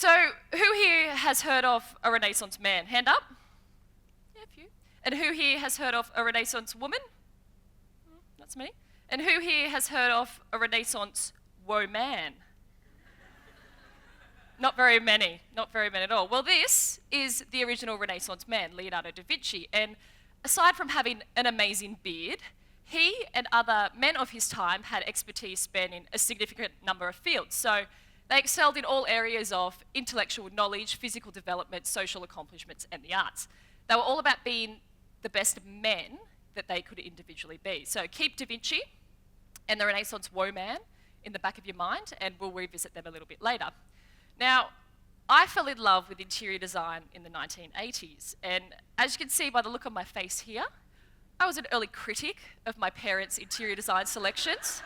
So, who here has heard of a Renaissance man? Hand up. Yeah, a few. And who here has heard of a Renaissance woman? That's many. And who here has heard of a Renaissance woman? Not very many, not very many at all. Well, this is the original Renaissance man, Leonardo da Vinci. And aside from having an amazing beard, he and other men of his time had expertise spanning a significant number of fields. So they excelled in all areas of intellectual knowledge, physical development, social accomplishments, and the arts. They were all about being the best men that they could individually be. So keep Da Vinci and the Renaissance woman in the back of your mind, and we'll revisit them a little bit later. Now, I fell in love with interior design in the 1980s, and as you can see by the look on my face here, I was an early critic of my parents' interior design selections.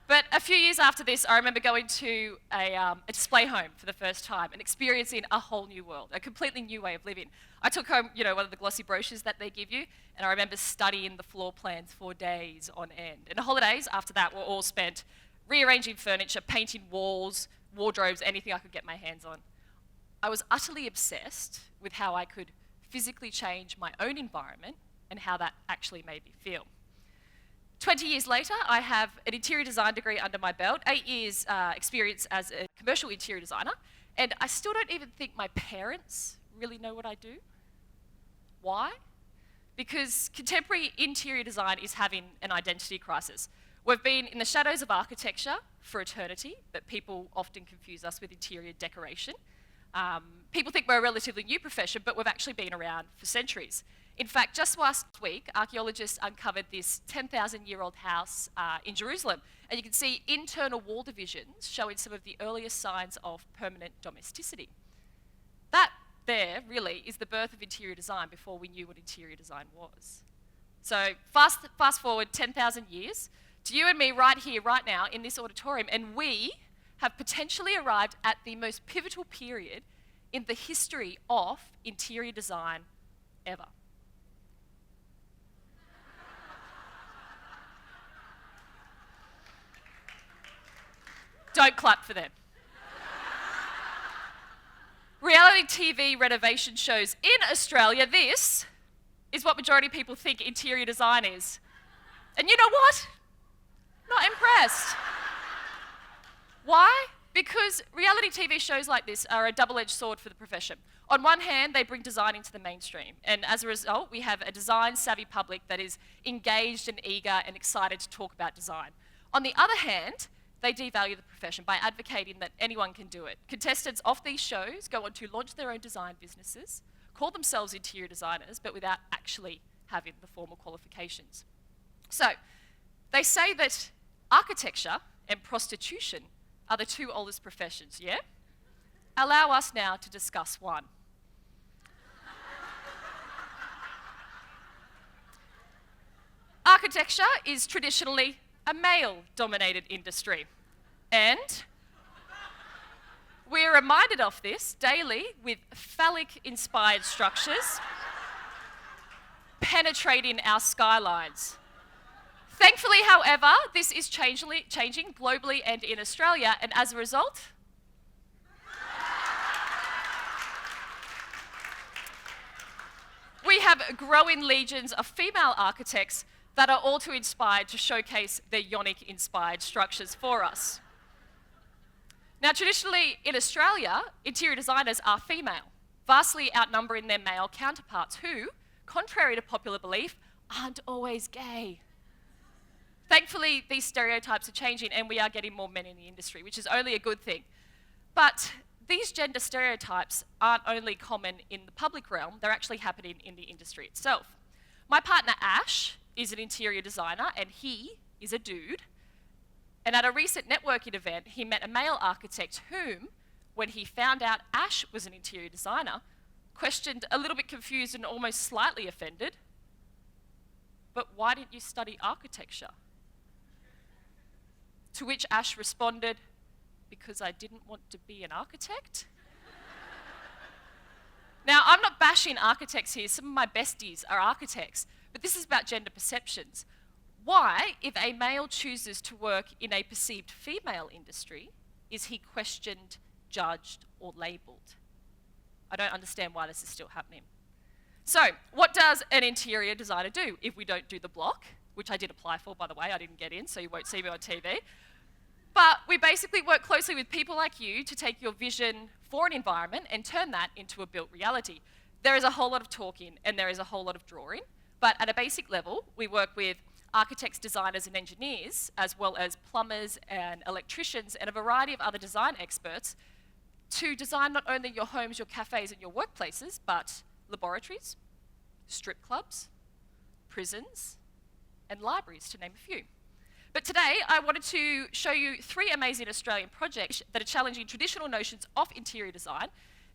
But a few years after this, I remember going to a display home for the first time and experiencing a whole new world, a completely new way of living. I took home, one of the glossy brochures that they give you, and I remember studying the floor plans for days on end. And the holidays after that were all spent rearranging furniture, painting walls, wardrobes, anything I could get my hands on. I was utterly obsessed with how I could physically change my own environment and how that actually made me feel. 20 years later, I have an interior design degree under my belt, 8 years experience as a commercial interior designer, and I still don't even think my parents really know what I do. Why? Because contemporary interior design is having an identity crisis. We've been in the shadows of architecture for eternity, but people often confuse us with interior decoration. People think we're a relatively new profession, but we've actually been around for centuries. In fact, just last week, archaeologists uncovered this 10,000-year-old house in Jerusalem, and you can see internal wall divisions showing some of the earliest signs of permanent domesticity. That there, really, is the birth of interior design before we knew what interior design was. So fast forward 10,000 years to you and me right here, right now, in this auditorium, and we have potentially arrived at the most pivotal period in the history of interior design ever. Don't clap for them. Reality TV renovation shows in Australia, this is what majority of people think interior design is. And you know what? Not impressed. Why? Because reality TV shows like this are a double-edged sword for the profession. On one hand, they bring design into the mainstream, and as a result, we have a design-savvy public that is engaged and eager and excited to talk about design. On the other hand, they devalue the profession by advocating that anyone can do it. Contestants of these shows go on to launch their own design businesses, call themselves interior designers, but without actually having the formal qualifications. So, they say that architecture and prostitution are the two oldest professions, yeah? Allow us now to discuss one. Architecture is traditionally a male-dominated industry, and we're reminded of this daily with phallic-inspired structures penetrating our skylines. Thankfully, however, this is changing globally and in Australia, and as a result, we have growing legions of female architects that are all too inspired to showcase their yonic-inspired structures for us. Now, traditionally in Australia, interior designers are female, vastly outnumbering their male counterparts who, contrary to popular belief, aren't always gay. Thankfully, these stereotypes are changing and we are getting more men in the industry, which is only a good thing. But these gender stereotypes aren't only common in the public realm, they're actually happening in the industry itself. My partner Ash is an interior designer and he is a dude. And at a recent networking event, he met a male architect whom, when he found out Ash was an interior designer, questioned, a little bit confused and almost slightly offended, "But why didn't you study architecture?" To which Ash responded, "Because I didn't want to be an architect." Now, I'm not bashing architects here. Some of my besties are architects, but this is about gender perceptions. Why, if a male chooses to work in a perceived female industry, is he questioned judged, or labelled. I don't understand why this is still happening. So, what does an interior designer do if we don't do the block? Which I did apply for, by the way. I didn't get in, so you won't see me on TV. But we basically work closely with people like you to take your vision for an environment and turn that into a built reality. There is a whole lot of talking and there is a whole lot of drawing, but at a basic level, we work with architects, designers and engineers, as well as plumbers and electricians and a variety of other design experts to design not only your homes, your cafes and your workplaces, but laboratories, strip clubs, prisons, and libraries, to name a few. But today, I wanted to show you 3 amazing Australian projects that are challenging traditional notions of interior design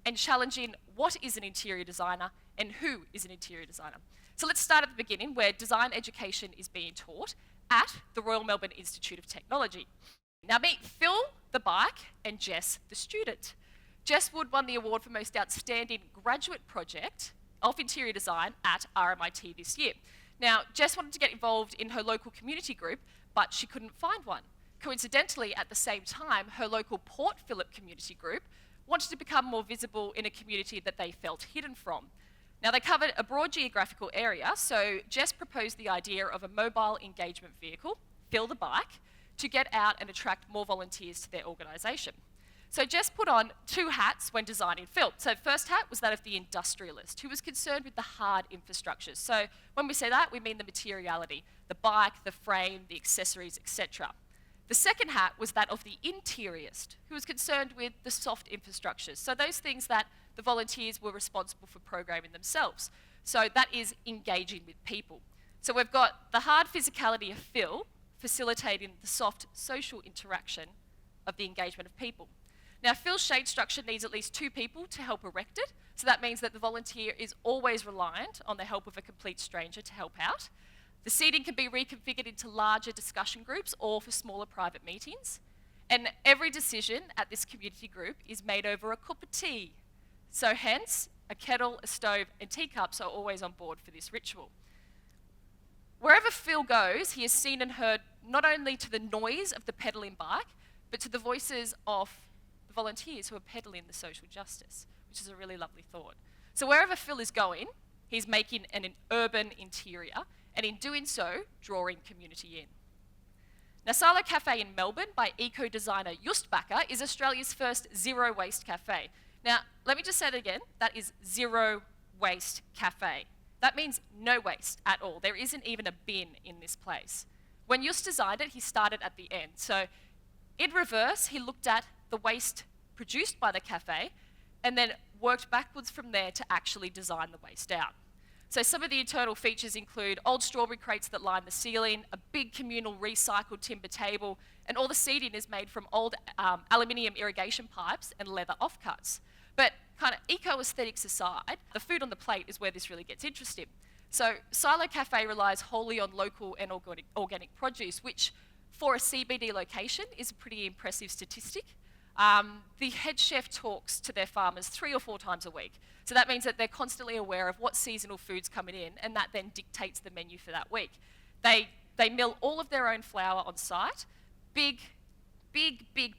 and challenging what is an interior designer and who is an interior designer. So let's start at the beginning, where design education is being taught at the Royal Melbourne Institute of Technology. Now meet Phil, the bike, and Jess, the student. Jess Wood won the award for Most Outstanding Graduate Project of Interior Design at RMIT this year. Now, Jess wanted to get involved in her local community group, but she couldn't find one. Coincidentally, at the same time, her local Port Phillip community group wanted to become more visible in a community that they felt hidden from. Now, they covered a broad geographical area, so Jess proposed the idea of a mobile engagement vehicle, Phil the bike, to get out and attract more volunteers to their organisation. So Jess put on 2 hats when designing Phil. So first hat was that of the industrialist, who was concerned with the hard infrastructures. So when we say that, we mean the materiality, the bike, the frame, the accessories, etc. The second hat was that of the interiorist, who was concerned with the soft infrastructures. So those things that the volunteers were responsible for programming themselves. So that is engaging with people. So we've got the hard physicality of Phil facilitating the soft social interaction of the engagement of people. Now, Phil's shade structure needs at least 2 people to help erect it, so that means that the volunteer is always reliant on the help of a complete stranger to help out. The seating can be reconfigured into larger discussion groups or for smaller private meetings. And every decision at this community group is made over a cup of tea. So hence, a kettle, a stove, and teacups are always on board for this ritual. Wherever Phil goes, he is seen and heard not only to the noise of the pedalling bike, but to the voices of volunteers who are peddling the social justice, which is a really lovely thought. So wherever Phil is going, he's making an urban interior, and in doing so, drawing community in. Now, Silo Cafe in Melbourne by eco-designer Just Bakker is Australia's first zero-waste cafe. Now, let me just say that again, that is zero-waste cafe. That means no waste at all. There isn't even a bin in this place. When Just designed it, he started at the end. So in reverse, he looked at the waste produced by the cafe and then worked backwards from there to actually design the waste out. So some of the internal features include old strawberry crates that line the ceiling, a big communal recycled timber table, and all the seating is made from old aluminium irrigation pipes and leather offcuts. But kind of eco-aesthetics aside, the food on the plate is where this really gets interesting. So Silo Cafe relies wholly on local and organic produce, which for a CBD location is a pretty impressive statistic. The head chef talks to their farmers 3 or 4 times a week. So that means that they're constantly aware of what seasonal food's coming in, and that then dictates the menu for that week. They mill all of their own flour on site. Big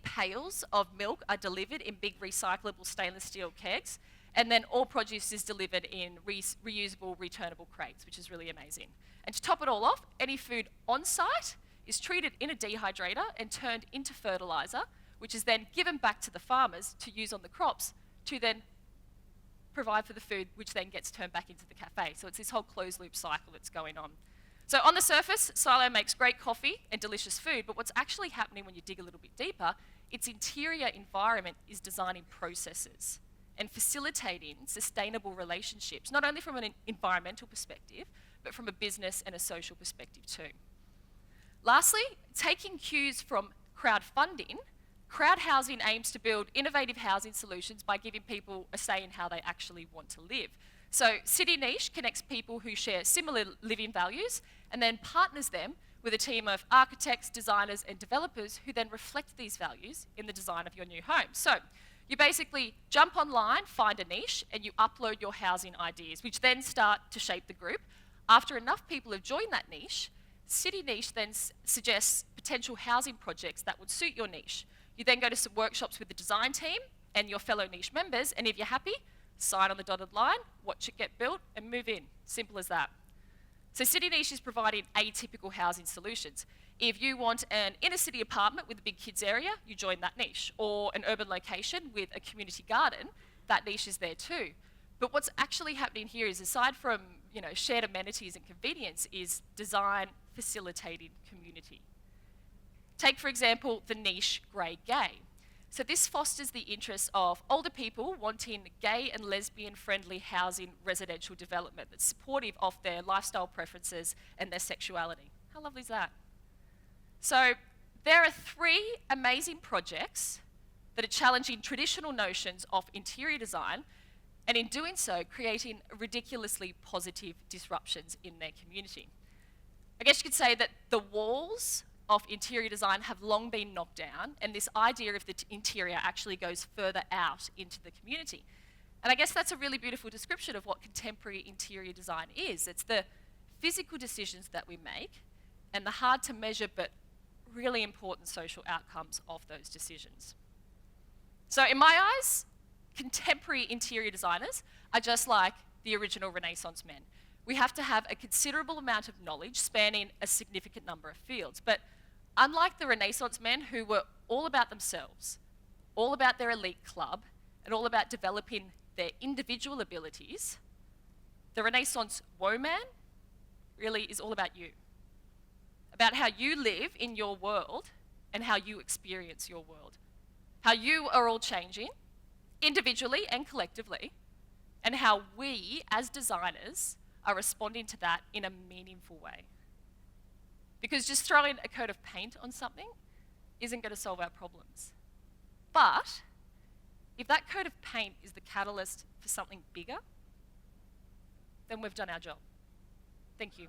pails of milk are delivered in big recyclable stainless steel kegs, and then all produce is delivered in reusable, returnable crates, which is really amazing. And to top it all off, any food on site is treated in a dehydrator and turned into fertiliser, which is then given back to the farmers to use on the crops to then provide for the food, which then gets turned back into the cafe. So it's this whole closed loop cycle that's going on. So on the surface, Silo makes great coffee and delicious food, but what's actually happening when you dig a little bit deeper, its interior environment is designing processes and facilitating sustainable relationships, not only from an environmental perspective, but from a business and a social perspective too. Lastly, taking cues from crowdfunding, crowd housing aims to build innovative housing solutions by giving people a say in how they actually want to live. So City Niche connects people who share similar living values and then partners them with a team of architects, designers and developers who then reflect these values in the design of your new home. So you basically jump online, find a niche, and you upload your housing ideas, which then start to shape the group. After enough people have joined that niche, City Niche then suggests potential housing projects that would suit your niche. You then go to some workshops with the design team, and your fellow niche members, and if you're happy, sign on the dotted line, watch it get built, and move in. Simple as that. So City Niche is providing atypical housing solutions. If you want an inner city apartment with a big kids area, you join that niche. Or an urban location with a community garden, that niche is there too. But what's actually happening here is, aside from shared amenities and convenience, is design facilitating community. Take, for example, the niche grey gay. So this fosters the interests of older people wanting gay and lesbian friendly housing residential development that's supportive of their lifestyle preferences and their sexuality. How lovely is that? So there are 3 amazing projects that are challenging traditional notions of interior design, and in doing so, creating ridiculously positive disruptions in their community. I guess you could say that the walls of interior design have long been knocked down, and this idea of the interior actually goes further out into the community. And I guess that's a really beautiful description of what contemporary interior design is. It's the physical decisions that we make and the hard to measure but really important social outcomes of those decisions. So in my eyes, contemporary interior designers are just like the original Renaissance men. We have to have a considerable amount of knowledge spanning a significant number of fields. But unlike the Renaissance men, who were all about themselves, all about their elite club, and all about developing their individual abilities, the Renaissance woman really is all about you. About how you live in your world and how you experience your world. How you are all changing, individually and collectively, and how we, as designers, are responding to that in a meaningful way. Because just throwing a coat of paint on something isn't going to solve our problems. But if that coat of paint is the catalyst for something bigger, then we've done our job. Thank you.